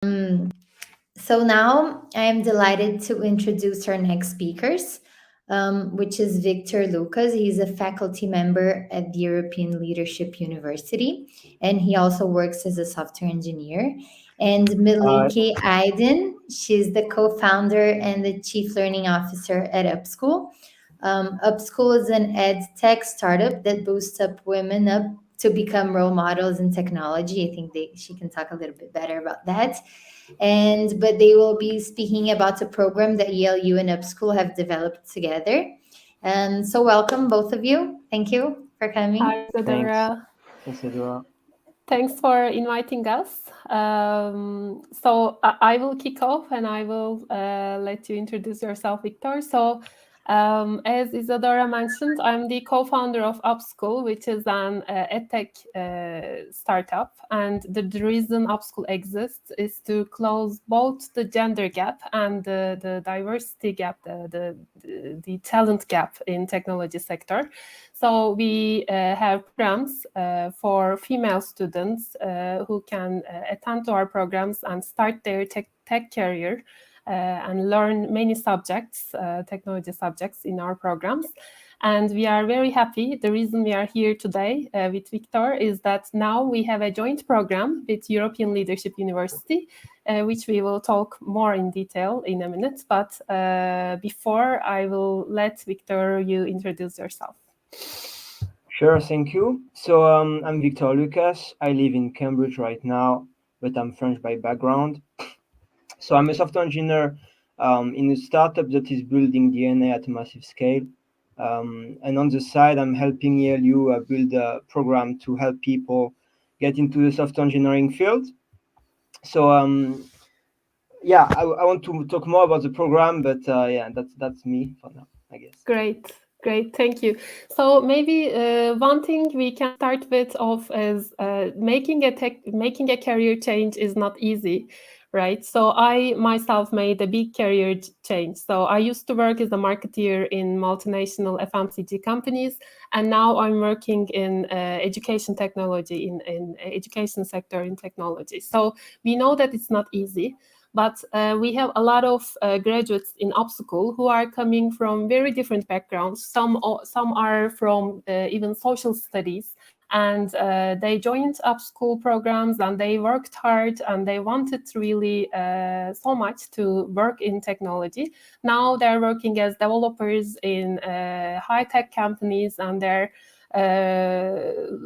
So now I am delighted to introduce our next speakers, which is Victor Lucas. He's a faculty member at the European Leadership University, and he also works as a software engineer. And Melike Aydin, she's the co-founder and the chief learning officer at Upschool. Upschool is an ed tech startup that boosts up women up to become role models in technology. I think she can talk a little bit better about that. But they will be speaking about the program that ELU and Upschool have developed together. So welcome both of you. Thank you for coming. Hi, Isadora. Thanks, Isadora. Thanks for inviting us. I will kick off and I will let you introduce yourself, Victor. As Isadora mentioned, I'm the co-founder of Upschool, which is an edtech startup. And the reason Upschool exists is to close both the gender gap and the diversity gap, the talent gap in technology sector. So we have programs for female students who can attend to our programs and start their tech career and learn many subjects, technology subjects in our programs. And we are very happy. The reason we are here today with Victor is that now we have a joint program with European Leadership University, which we will talk more in detail in a minute. But before, I will let Victor, you introduce yourself. Sure, thank you. So I'm Victor Lucas. I live in Cambridge right now, but I'm French by background. So I'm a software engineer in a startup that is building DNA at a massive scale. And on the side, I'm helping ELU build a program to help people get into the software engineering field. So I want to talk more about the program, but that's me for now, I guess. Great, thank you. So maybe one thing we can start with is making a career change is not easy, right? So I myself made a big career change. So I used to work as a marketeer in multinational FMCG companies, and now I'm working in education technology in education sector in technology. So we know that it's not easy. But we have a lot of graduates in Upschool who are coming from very different backgrounds. Some are from even social studies, and they joined Upschool programs and they worked hard and they wanted really so much to work in technology. Now they're working as developers in high-tech companies, and they're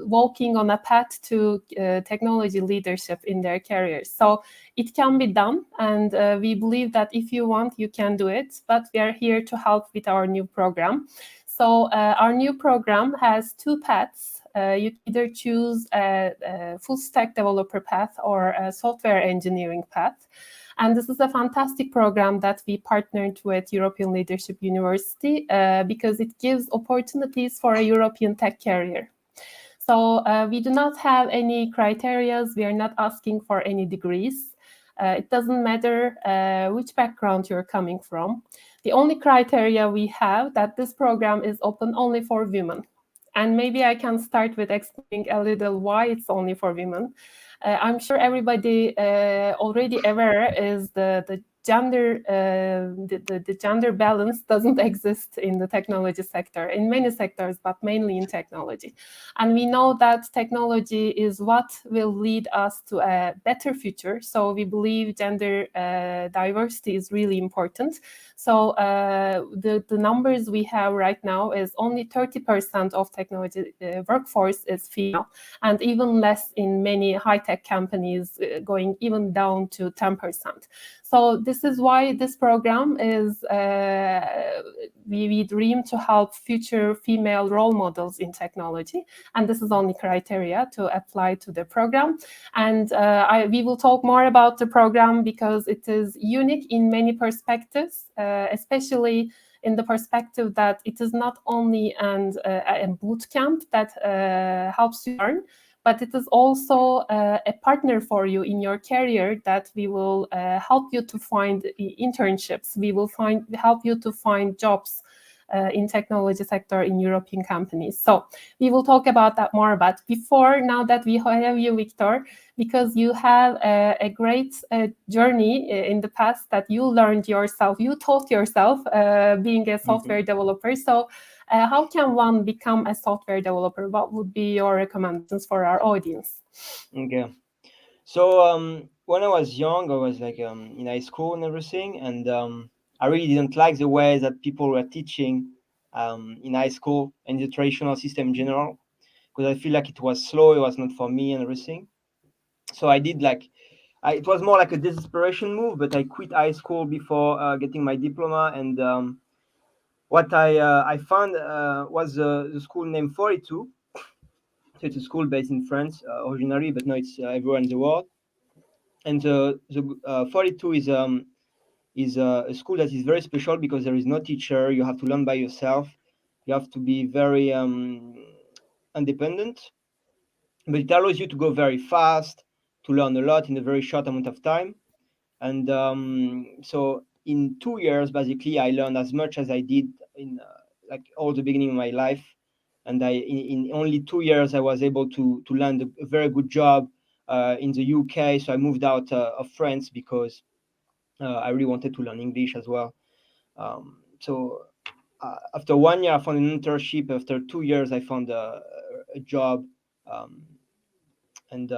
walking on a path to technology leadership in their careers. So it can be done, and we believe that if you want, you can do it. But we are here to help with our new program. So our new program has two paths. You can either choose a full stack developer path or a software engineering path. And this is a fantastic program that we partnered with European Leadership University because it gives opportunities for a European tech career. So we do not have any criteria. We are not asking for any degrees. It doesn't matter which background you're coming from. The only criteria we have that this program is open only for women. And maybe I can start with explaining a little why it's only for women. I'm sure everybody already aware is the gender the gender balance doesn't exist in the technology sector, in many sectors, but mainly in technology. And we know that technology is what will lead us to a better future. So we believe gender diversity is really important. So the numbers we have right now is only 30% of technology workforce is female, and even less in many high-tech companies, going even down to 10%. So this is why this program is, we dream to help future female role models in technology. And this is only criteria to apply to the program. And we will talk more about the program because it is unique in many perspectives, especially in the perspective that it is not only a bootcamp that helps you learn, but it is also a partner for you in your career that we will help you to find internships. We will help you to find jobs in technology sector in European companies. So we will talk about that more. But before, now that we have you, Victor, because you have a great journey in the past that you learned yourself, you taught yourself being a software developer. So how can one become a software developer? What would be your recommendations for our audience? Okay. So when I was young, I was like in high school and everything, and I really didn't like the way that people were teaching in high school and the traditional system in general, because I feel like it was slow, it was not for me and everything. So I did like, it was more like a desperation move, but I quit high school before getting my diploma, and what I found was the school named 42. So it's a school based in France originally, but now it's everywhere in the world. And the 42 is a school that is very special because there is no teacher. You have to learn by yourself. You have to be very independent, but it allows you to go very fast, to learn a lot in a very short amount of time. And so in 2 years, basically, I learned as much as I did in like all the beginning of my life. And in only 2 years, I was able to land a very good job in the UK. So I moved out of France because I really wanted to learn English as well. So after 1 year, I found an internship. After 2 years, I found a job. Um, and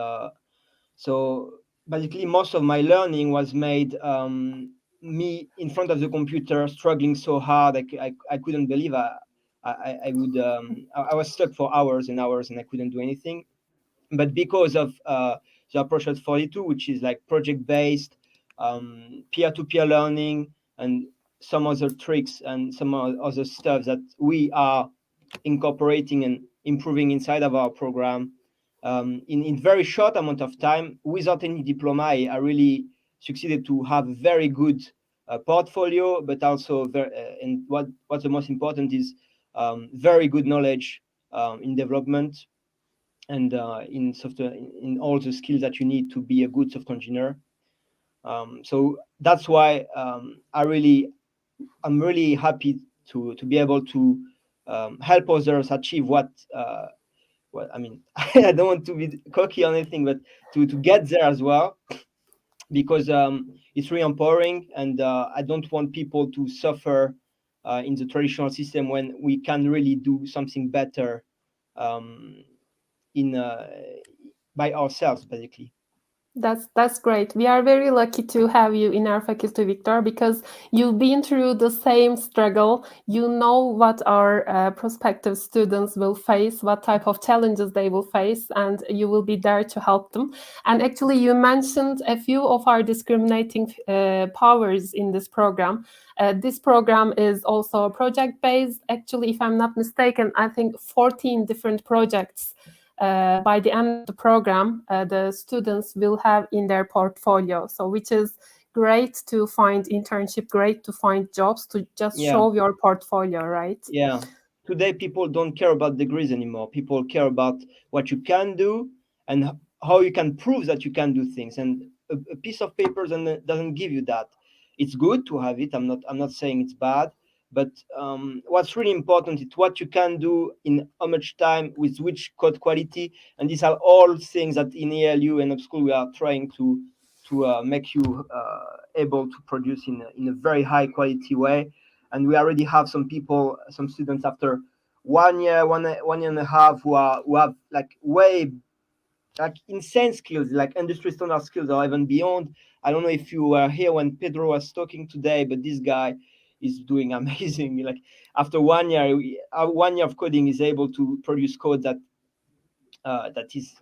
So basically, most of my learning was made me in front of the computer, struggling so hard. I couldn't believe I was stuck for hours and hours, and I couldn't do anything. But because of the approach at 42, which is like project based, peer-to-peer learning, and some other tricks and some other stuff that we are incorporating and improving inside of our program in very short amount of time without any diploma, I really succeeded to have a very good portfolio, but also and what's the most important is very good knowledge in development and in software, in all the skills that you need to be a good software engineer. So that's why I'm really happy to be able to help others achieve what I mean. I don't want to be cocky or anything, but to get there as well, because it's really empowering, and I don't want people to suffer in the traditional system when we can really do something better um, in by ourselves, basically. That's great. We are very lucky to have you in our faculty, Victor, because you've been through the same struggle. You know what our prospective students will face, what type of challenges they will face, and you will be there to help them. And actually, you mentioned a few of our discriminating powers in this program. This program is also project-based. Actually, if I'm not mistaken, I think 14 different projects by the end of the program, the students will have in their portfolio. So which is great to find internship, great to find jobs, to just Yeah. show your portfolio, right? Yeah. Today, people don't care about degrees anymore. People care about what you can do and how you can prove that you can do things. And a piece of paper doesn't give you that. It's good to have it. I'm not saying it's bad, but what's really important is what you can do in how much time with which code quality. And these are all things that in ELU and Upschool we are trying to make you able to produce in a very high quality way. And we already have some people, some students after 1 year, 1 year and a half, who have like way like insane skills, like industry standard skills, or even beyond. I don't know if you were here when Pedro was talking today, but this guy is doing amazing. Like after 1 year, 1 year of coding is able to produce code that is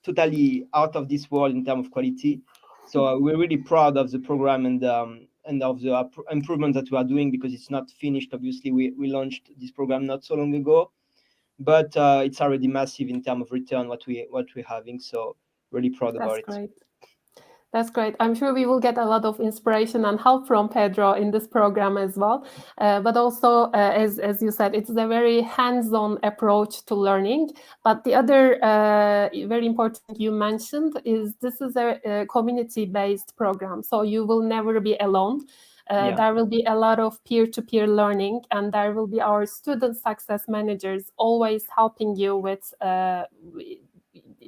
totally out of this world in terms of quality. So we're really proud of the program and of the improvements that we are doing, because it's not finished. Obviously, we launched this program not so long ago, but it's already massive in terms of return what we're having. So really proud about That's it. great. That's great. I'm sure we will get a lot of inspiration and help from Pedro in this program as well. But also, as you said, it's a very hands-on approach to learning. But the other very important thing you mentioned is this is a community-based program, so you will never be alone. Yeah. There will be a lot of peer-to-peer learning, and there will be our student success managers always helping you with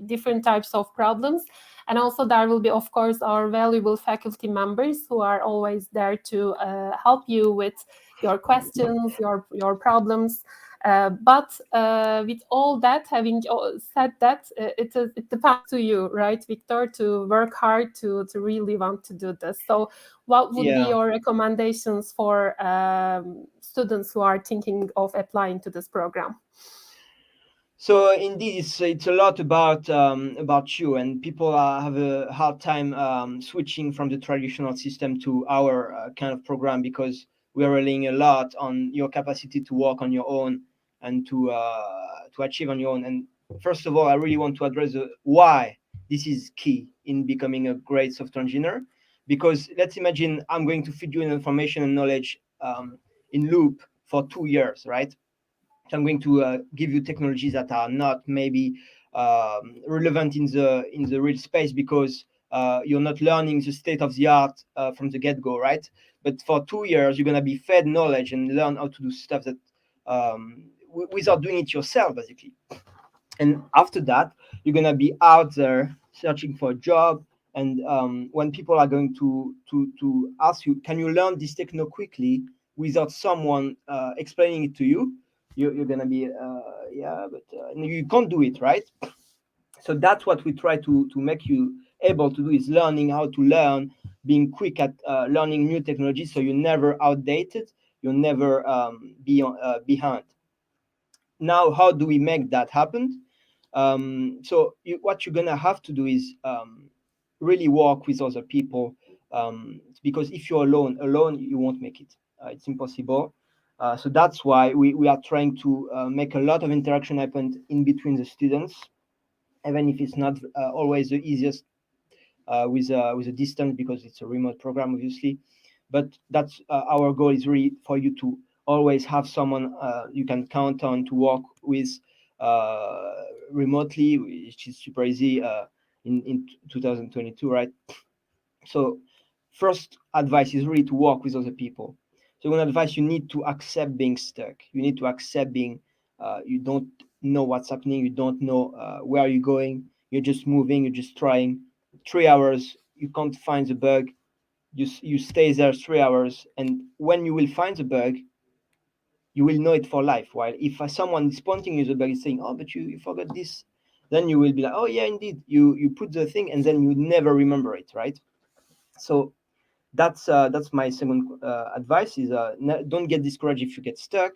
different types of problems. And also there will be, of course, our valuable faculty members who are always there to help you with your questions, your problems. But with all that, having said that, it depends to you, right, Victor, to work hard to really want to do this. So what would be Yeah. your recommendations for students who are thinking of applying to this program? So indeed, it's a lot about you, and people have a hard time switching from the traditional system to our kind of program, because we are relying a lot on your capacity to work on your own and to achieve on your own. And first of all, I really want to address the why this is key in becoming a great software engineer. Because let's imagine I'm going to feed you information and knowledge in loop for 2 years, right? So I'm going to give you technologies that are not maybe relevant in the real space, because you're not learning the state of the art from the get go, right? But for 2 years, you're gonna be fed knowledge and learn how to do stuff that without doing it yourself, basically. And after that, you're gonna be out there searching for a job. And when people are going to ask you, can you learn this techno quickly without someone explaining it to you, you're gonna be yeah, but you can't do it, right? So that's what we try to make you able to do, is learning how to learn, being quick at learning new technology, so you're never outdated, you'll never behind. Now, how do we make that happen? What you're gonna have to do is really work with other people, because if you're alone you won't make it. It's impossible. So that's why we are trying to make a lot of interaction happen in between the students, even if it's not always the easiest with a distance, because it's a remote program, obviously. But that's our goal, is really for you to always have someone you can count on to work with uh, remotely, which is super easy in 2022, right? So first advice is really to work with other people. So one advice, you need to accept being stuck. You need to accept being you don't know what's happening. You don't know where you're going. You're just moving. You're just trying. 3 hours, you can't find the bug. You stay there 3 hours, and when you will find the bug, you will know it for life. While if someone is pointing you the bug, is saying, "Oh, but you forgot this," then you will be like, "Oh yeah, indeed." You put the thing, and then you never remember it, right? So that's my second advice, is don't get discouraged if you get stuck.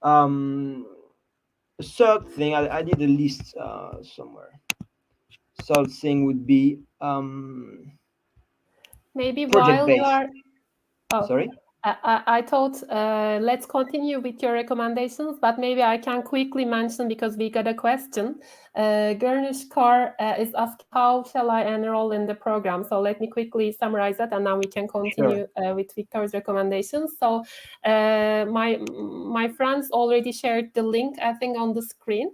um Third thing, I did a list somewhere. Third thing would be Maybe project while you based. are Oh, Sorry. I thought let's continue with your recommendations, but maybe I can quickly mention, because we got a question. Gurnish Kaur is asking, how shall I enroll in the program? So let me quickly summarize that, and now we can Sure. continue with Victor's recommendations. So my friends already shared the link, I think, on the screen.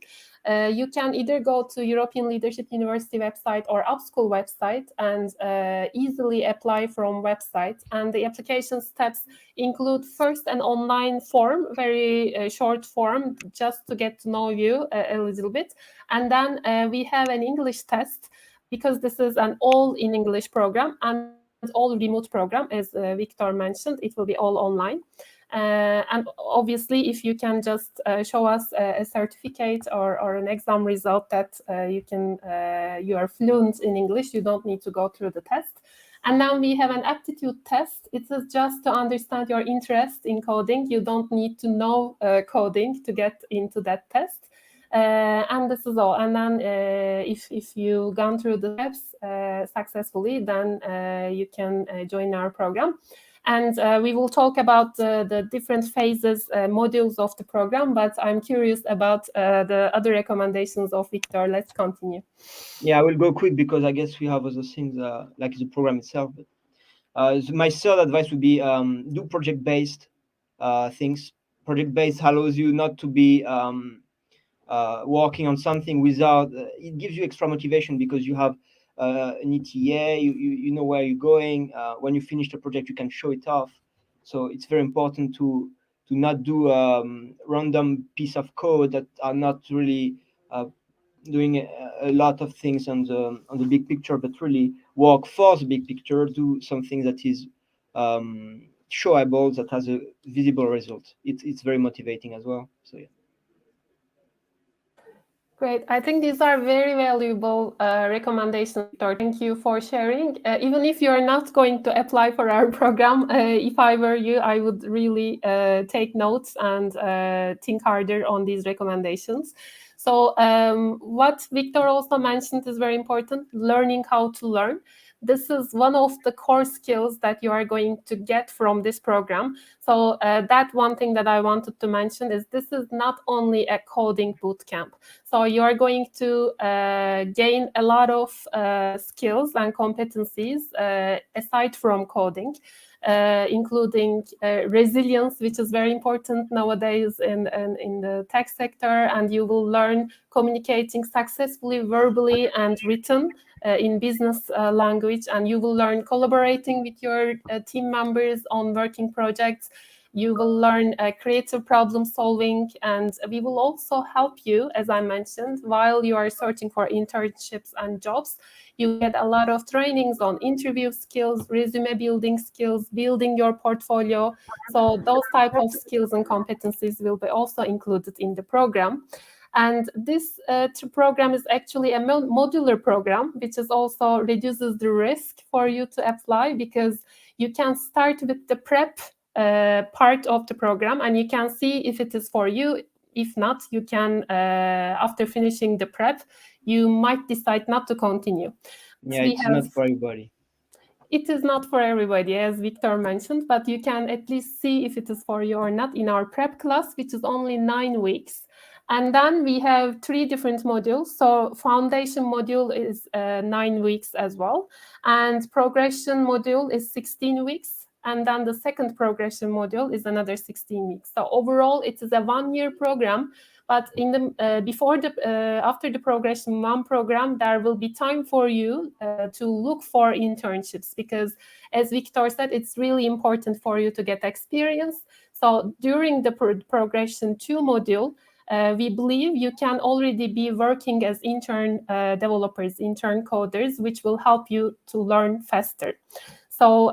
You can either go to European Leadership University website or Upschool website and easily apply from website. And the application steps include first an online form, very short form, just to get to know you a little bit. And then we have an English test, because this is an all in English program and all remote program, as Victor mentioned. It will be all online. And obviously, if you can just show us a certificate or an exam result that you are fluent in English, you don't need to go through the test. And then we have an aptitude test. It is just to understand your interest in coding. You don't need to know coding to get into that test. And this is all. And then if you gone through the steps successfully, then you can join our program. And we will talk about the different phases, modules of the program, but I'm curious about the other recommendations of Victor. Let's continue. Yeah, I will go quick, because I guess we have other things like the program itself. But my third advice would be do project based things. Project based allows you not to be working on something without it gives you extra motivation, because you have an ETA. You know where you're going. When you finish the project, you can show it off. So it's very important to not do random piece of code that are not really doing a lot of things on the big picture, but really work for the big picture. Do something that is showable, that has a visible result. It's very motivating as well. So yeah. Great. I think these are very valuable recommendations, Victor. Thank you for sharing. Even if you're not going to apply for our program, if I were you, I would really take notes and think harder on these recommendations. So what Victor also mentioned is very important, learning how to learn. This is one of the core skills that you are going to get from this program. So that one thing that I wanted to mention is this is not only a coding bootcamp. So you are going to gain a lot of skills and competencies aside from coding, including resilience, which is very important nowadays in the tech sector. And you will learn communicating successfully verbally and written in business language. And you will learn collaborating with your team members on working projects. You will learn creative problem solving, and we will also help you, as I mentioned, while you are searching for internships and jobs. You will get a lot of trainings on interview skills, resume building skills, building your portfolio. So those type of skills and competencies will be also included in the program. And this program is actually a modular program, which is also reduces the risk for you to apply, because you can start with the prep part of the program and you can see if it is for you. If not, you can, after finishing the prep, you might decide not to continue. Yeah, it's not for everybody. It is not for everybody, as Victor mentioned, but you can at least see if it is for you or not in our prep class, which is only 9 weeks. And then we have 3 different modules. So foundation module is 9 weeks as well. And progression module is 16 weeks. And then the second progression module is another 16 weeks. So overall, it is a 1-year program. But in the after the progression 1 program, there will be time for you to look for internships, because as Victor said, it's really important for you to get experience. So during the progression 2 module, we believe you can already be working as intern developers, intern coders, which will help you to learn faster. So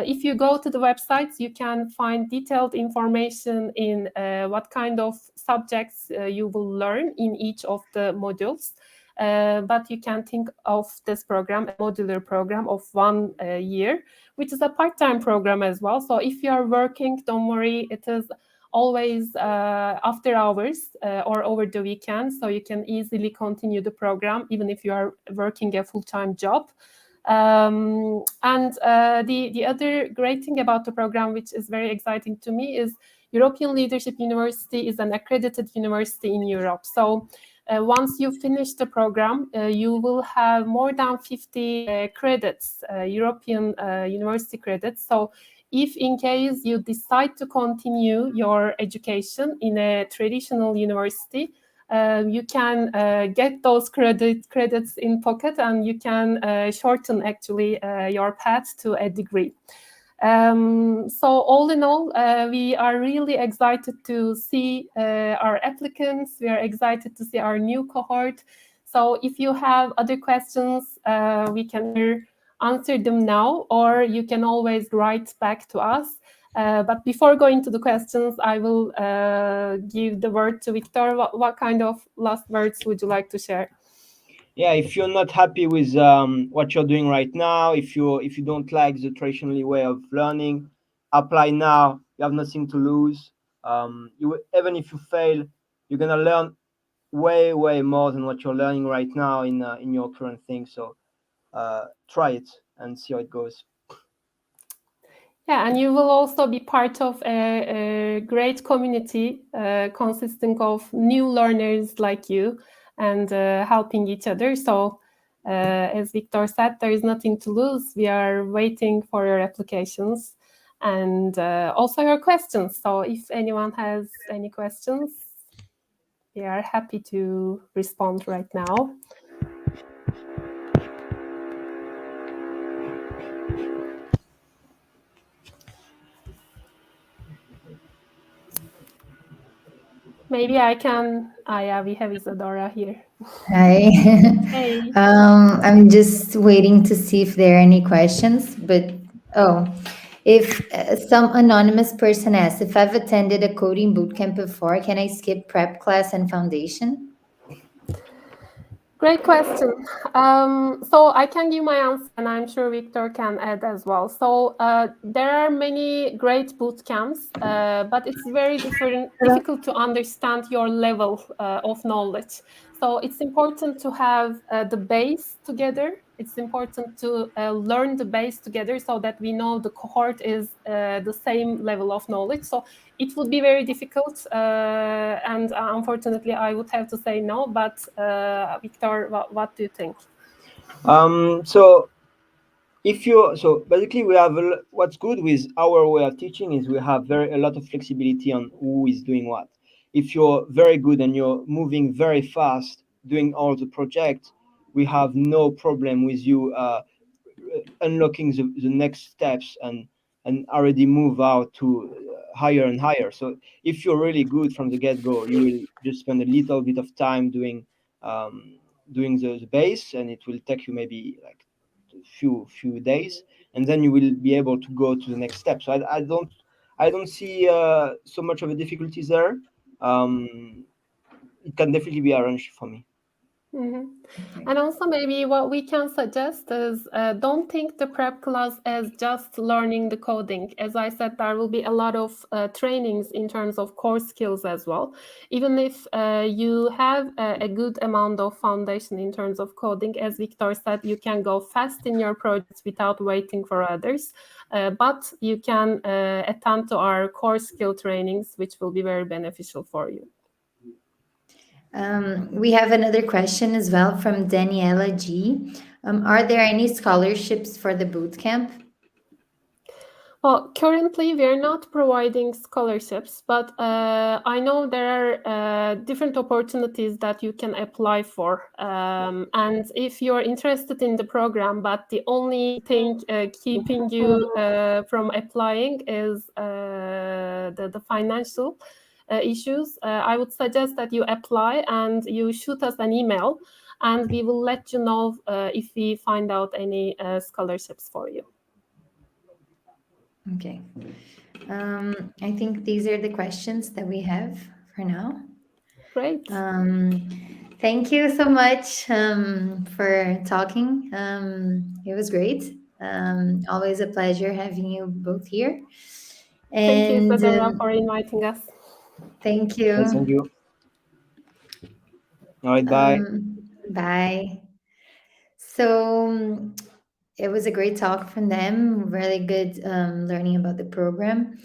if you go to the websites, you can find detailed information in what kind of subjects you will learn in each of the modules. But you can think of this program, a modular program of 1 year, which is a part-time program as well. So if you are working, don't worry, it is always after hours or over the weekend. So you can easily continue the program even if you are working a full-time job. And the other great thing about the program, which is very exciting to me, is European Leadership University is an accredited university in Europe. So once you finish the program, you will have more than 50 credits, European university credits. So if in case you decide to continue your education in a traditional university, you can get those credits in pocket, and you can shorten actually your path to a degree. So all in all, we are really excited to see our applicants. We are excited to see our new cohort. So if you have other questions, we can answer them now, or you can always write back to us. But before going to the questions, I will give the word to Victor. What kind of last words would you like to share? Yeah, if you're not happy with what you're doing right now, if you don't like the traditional way of learning, apply now. You have nothing to lose. Even if you fail, you're gonna learn way more than what you're learning right now in your current thing. So try it and see how it goes. Yeah, and you will also be part of a great community consisting of new learners like you, and helping each other. So as Victor said, there is nothing to lose. We are waiting for your applications and also your questions. So if anyone has any questions, we are happy to respond right now. Maybe I can. Ah, yeah, we have Isadora here. Hi. Hey. I'm just waiting to see if there are any questions. But oh, if some anonymous person asks if I've attended a coding bootcamp before, can I skip prep class and foundation? Great question. So I can give my answer, and I'm sure Victor can add as well. So there are many great boot camps, but it's very difficult to understand your level of knowledge. So it's important to have the base together. It's important to learn the base together so that we know the cohort is the same level of knowledge. So it would be very difficult, and unfortunately, I would have to say no. But Victor, what do you think? So if you so basically we have what's good with our way of teaching is we have a lot of flexibility on who is doing what. If you're very good and you're moving very fast doing all the projects, we have no problem with you unlocking the next steps and already move out to higher and higher. So if you're really good from the get-go, you will just spend a little bit of time um, doing the base, and it will take you maybe like a few days, and then you will be able to go to the next step. So I don't see so much of a difficulty there. Um, it can definitely be arranged for me. Mhm. Okay. And also, maybe what we can suggest is don't think the prep class as just learning the coding. As I said, there will be a lot of trainings in terms of core skills as well. Even if you have a good amount of foundation in terms of coding, as Victor said, you can go fast in your projects without waiting for others. But you can attend to our core skill trainings, which will be very beneficial for you. We have another question as well from Daniela G. Are there any scholarships for the boot camp? Well, currently we are not providing scholarships, but I know there are different opportunities that you can apply for. And if you're interested in the program, but the only thing keeping you from applying is the financial issues, I would suggest that you apply and you shoot us an email, and we will let you know if we find out any scholarships for you. Okay. I think these are the questions that we have for now. Great. Um, Thank you so much for talking. It was great. Always a pleasure having you both here. Thank you, And Isadora, for inviting us. thank Yes, thank you. you. All right, bye. Bye. So it was a great talk from them. Really good learning about the program.